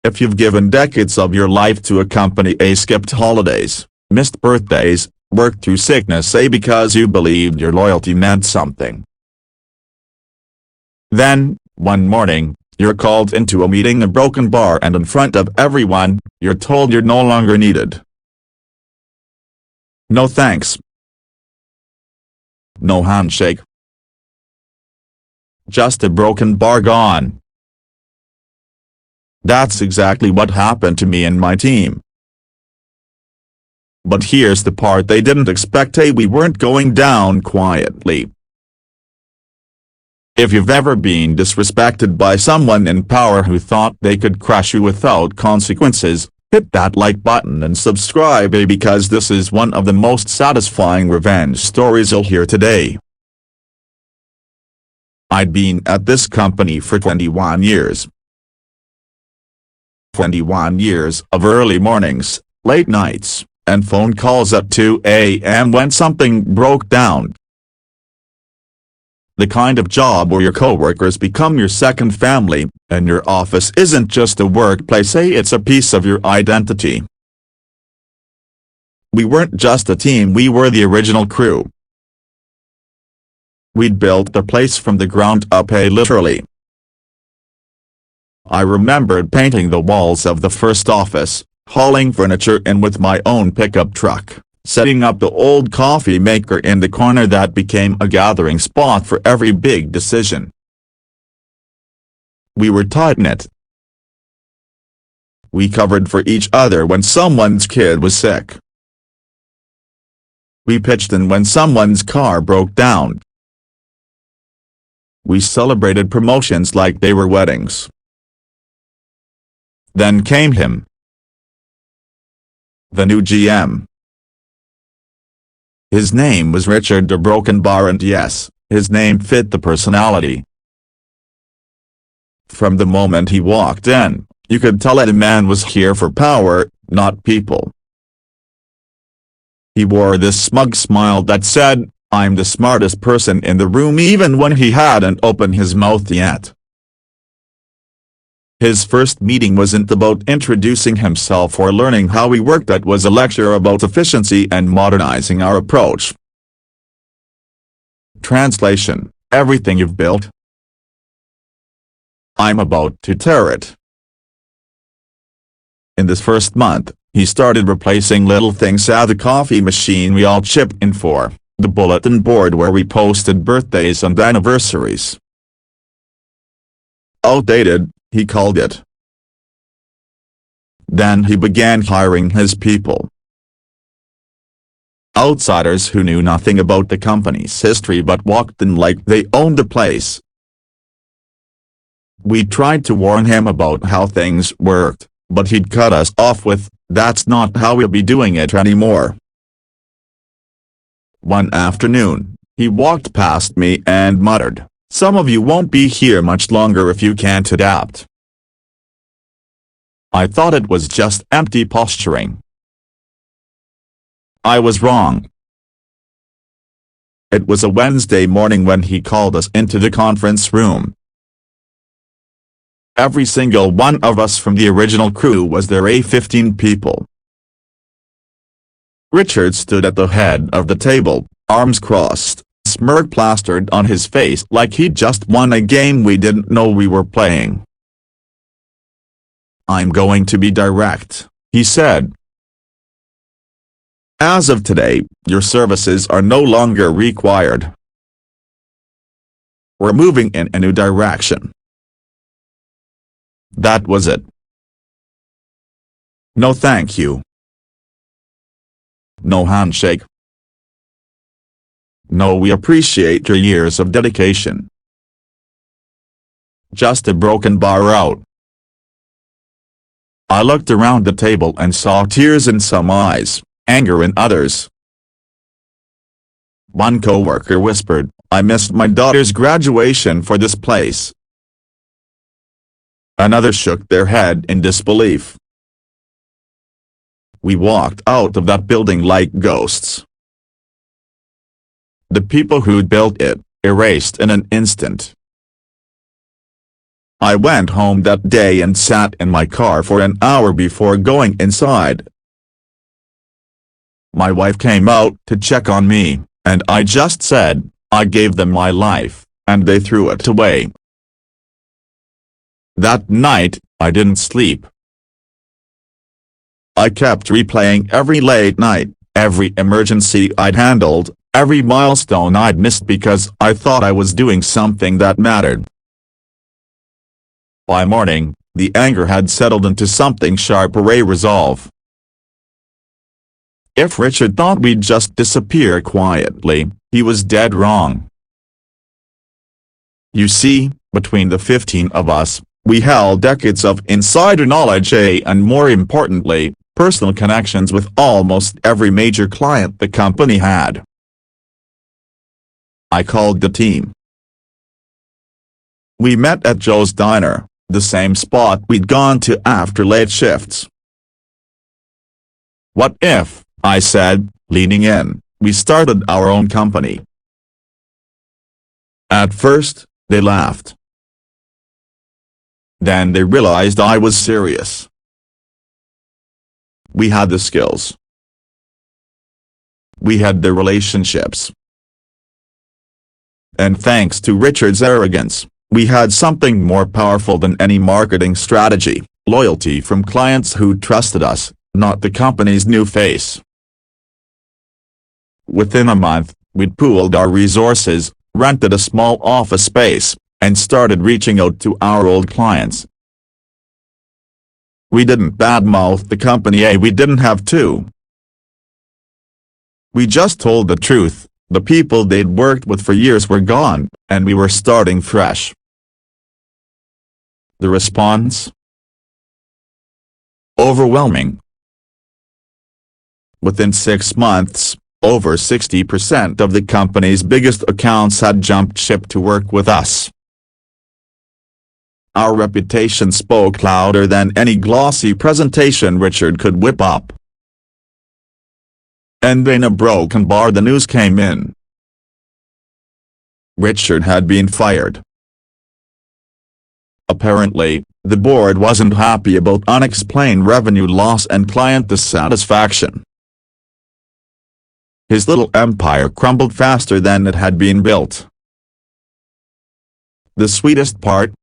If you've given decades of your life to a company A, skipped holidays, missed birthdays, worked through sickness A because you believed your loyalty meant something. Then, one morning, you're called into a meeting in a broken bar and in front of everyone, you're told you're no longer needed. No thanks. No handshake. Just a broken bar gone. That's exactly what happened to me and my team. But here's the part they didn't expect: we weren't going down quietly. If you've ever been disrespected by someone in power who thought they could crush you without consequences, hit that like button and subscribe, because this is one of the most satisfying revenge stories you'll hear today. I'd been at this company for 21 years. 21 years of early mornings, late nights, and phone calls at 2 a.m. when something broke down. The kind of job where your coworkers become your second family, and your office isn't just a workplace, it's a piece of your identity. We weren't just a team, we were the original crew. We'd built the place from the ground up, literally. I remembered painting the walls of the first office, hauling furniture in with my own pickup truck, setting up the old coffee maker in the corner that became a gathering spot for every big decision. We were tight-knit. We covered for each other when someone's kid was sick. We pitched in when someone's car broke down. We celebrated promotions like they were weddings. Then came him. The new GM. His name was Richard the Broken Bar, and yes, his name fit the personality. From the moment he walked in, you could tell that a man was here for power, not people. He wore this smug smile that said, "I'm the smartest person in the room," even when he hadn't opened his mouth yet. His first meeting wasn't about introducing himself or learning how we worked, that was a lecture about efficiency and modernizing our approach. Translation: everything you've built, I'm about to tear it. In this first month, he started replacing little things: the coffee machine we all chipped in for, the bulletin board where we posted birthdays and anniversaries. Outdated, he called it. Then he began hiring his people. Outsiders who knew nothing about the company's history but walked in like they owned the place. We tried to warn him about how things worked, but he'd cut us off with, "That's not how we'll be doing it anymore." One afternoon, he walked past me and muttered, "Some of you won't be here much longer if you can't adapt." I thought it was just empty posturing. I was wrong. It was a Wednesday morning when he called us into the conference room. Every single one of us from the original crew was there, 15 people. Richard stood at the head of the table, arms crossed, smirk plastered on his face like he'd just won a game we didn't know we were playing. "I'm going to be direct," he said. "As of today, your services are no longer required. We're moving in a new direction." That was it. No thank you. No handshake. No "we appreciate your years of dedication." Just a broken bar out. I looked around the table and saw tears in some eyes, anger in others. One coworker whispered, "I missed my daughter's graduation for this place." Another shook their head in disbelief. We walked out of that building like ghosts. The people who'd built it, erased in an instant. I went home that day and sat in my car for an hour before going inside. My wife came out to check on me, and I just said, I gave them my life, and they threw it away. That night, I didn't sleep. I kept replaying every late night, every emergency I'd handled, every milestone I'd missed because I thought I was doing something that mattered. By morning, the anger had settled into something sharper: a resolve. If Richard thought we'd just disappear quietly, he was dead wrong. You see, between the 15 of us, we held decades of insider knowledge and, more importantly, personal connections with almost every major client the company had. I called the team. We met at Joe's Diner, the same spot we'd gone to after late shifts. What if, I said, leaning in, we started our own company? At first, they laughed. Then they realized I was serious. We had the skills. We had the relationships. And thanks to Richard's arrogance, we had something more powerful than any marketing strategy: loyalty from clients who trusted us, not the company's new face. Within a month, we'd pooled our resources, rented a small office space, and started reaching out to our old clients. We didn't badmouth the company, we didn't have to. We just told the truth: the people they'd worked with for years were gone, and we were starting fresh. The response? Overwhelming. Within 6 months, over 60% of the company's biggest accounts had jumped ship to work with us. Our reputation spoke louder than any glossy presentation Richard could whip up. And in a broken bar the news came in. Richard had been fired. Apparently, the board wasn't happy about unexplained revenue loss and client dissatisfaction. His little empire crumbled faster than it had been built. The sweetest part?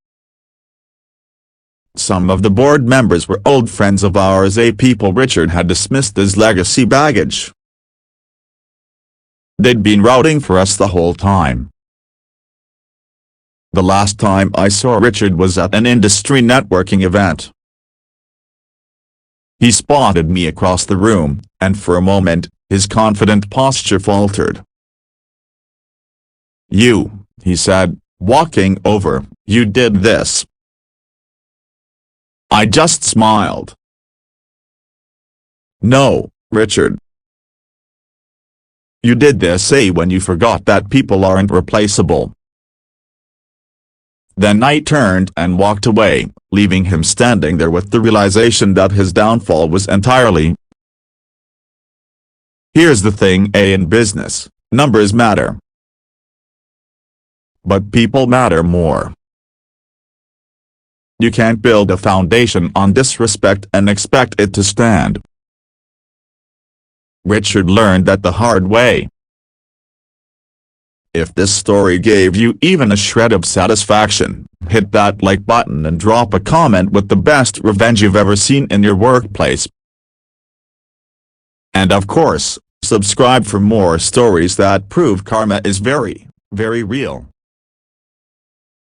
Some of the board members were old friends of ours, people Richard had dismissed as legacy baggage. They'd been rooting for us the whole time. The last time I saw Richard was at an industry networking event. He spotted me across the room, and for a moment, his confident posture faltered. "You," he said, walking over, "you did this." I just smiled. "No, Richard. You did this when you forgot that people aren't replaceable." Then I turned and walked away, leaving him standing there with the realization that his downfall was entirely. Here's the thing, in business, numbers matter. But people matter more. You can't build a foundation on disrespect and expect it to stand. Richard learned that the hard way. If this story gave you even a shred of satisfaction, hit that like button and drop a comment with the best revenge you've ever seen in your workplace. And of course, subscribe for more stories that prove karma is very, very real.